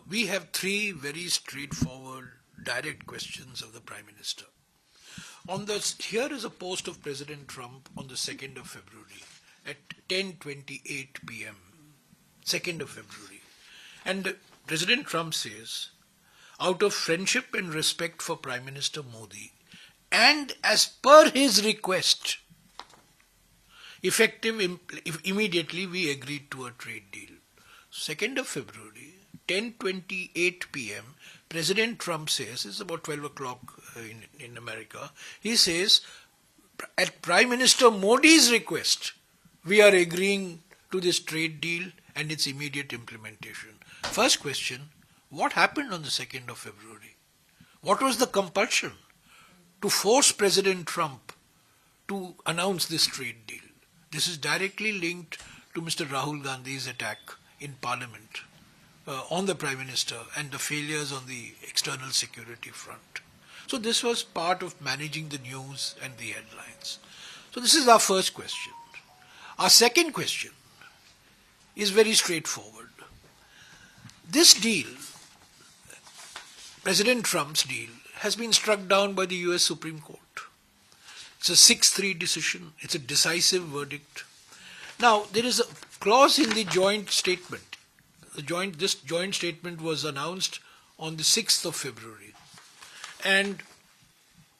we have three very straightforward, direct questions of the Prime Minister. Here is a post of President Trump on the 2nd of February at 10:28 p.m. 2nd of February. And President Trump says, out of friendship and respect for Prime Minister Modi, and as per his request, effective immediately we agreed to a trade deal. 2nd of February, 10:28 p.m., President Trump says, it's about 12 o'clock in America, he says, at Prime Minister Modi's request, we are agreeing to this trade deal and its immediate implementation. First question, what happened on the 2nd of February? What was the compulsion to force President Trump to announce this trade deal? This is directly linked to Mr. Rahul Gandhi's attack in Parliament on the Prime Minister and the failures on the external security front. So this was part of managing the news and the headlines. So this is our first question. Our second question is very straightforward. This deal, President Trump's deal, has been struck down by the US Supreme Court. It's a 6-3 decision. It's a decisive verdict. Now, there is a clause in the joint statement. This joint statement was announced on the 6th of February. And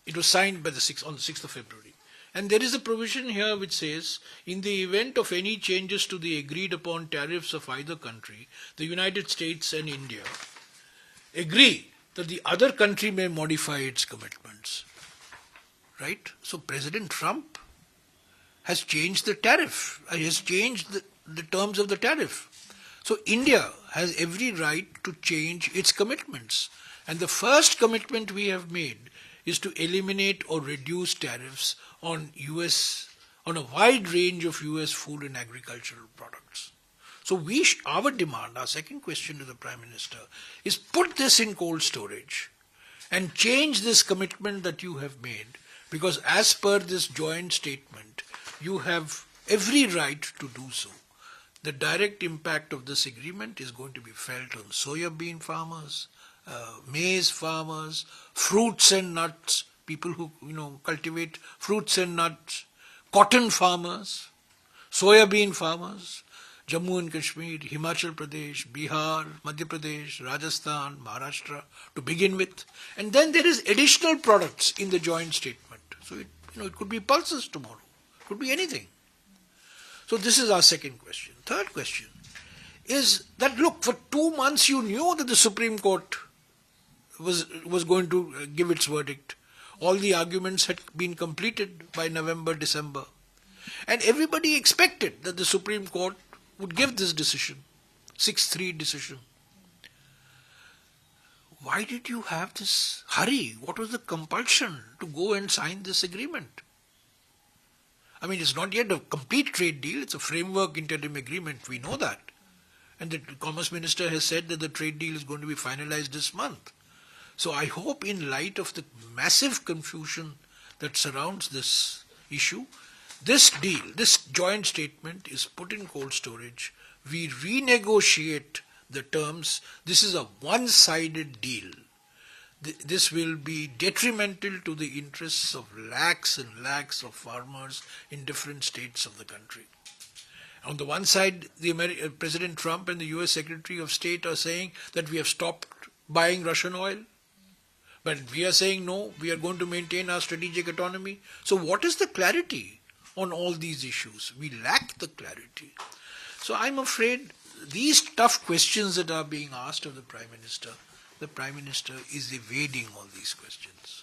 it was signed by on the 6th of February. And there is a provision here which says, in the event of any changes to the agreed upon tariffs of either country, the United States and India agree that the other country may modify its commitments. Right? So President Trump has changed the tariff. He has changed the terms of the tariff. So India has every right to change its commitments. And the first commitment we have made is to eliminate or reduce tariffs on a wide range of US food and agricultural products. So our demand, our second question to the Prime Minister, is put this in cold storage and change this commitment that you have made, because as per this joint statement, you have every right to do so. The direct impact of this agreement is going to be felt on soya bean farmers, maize farmers, fruits and nuts, people who cultivate fruits and nuts, cotton farmers, soya bean farmers, Jammu and Kashmir, Himachal Pradesh, Bihar, Madhya Pradesh, Rajasthan, Maharashtra to begin with. And then there is additional products in the joint statement. So it could be pulses tomorrow. It could be anything. So this is our second question. Third question is that, look, for 2 months you knew that the Supreme Court was going to give its verdict. All the arguments had been completed by November, December. And everybody expected that the Supreme Court would give this decision, 6-3 decision. Why did you have this hurry? What was the compulsion to go and sign this agreement? I mean, it's not yet a complete trade deal. It's a framework interim agreement. We know that. And the Commerce Minister has said that the trade deal is going to be finalized this month. So I hope, in light of the massive confusion that surrounds this issue, this deal, this joint statement is put in cold storage. We renegotiate the terms. This is a one-sided deal. This will be detrimental to the interests of lakhs and lakhs of farmers in different states of the country. On the one side, President Trump and the US Secretary of State are saying that we have stopped buying Russian oil. But we are saying no, we are going to maintain our strategic autonomy. So what is the clarity on all these issues? We lack the clarity. So I'm afraid these tough questions that are being asked of the Prime Minister is evading all these questions.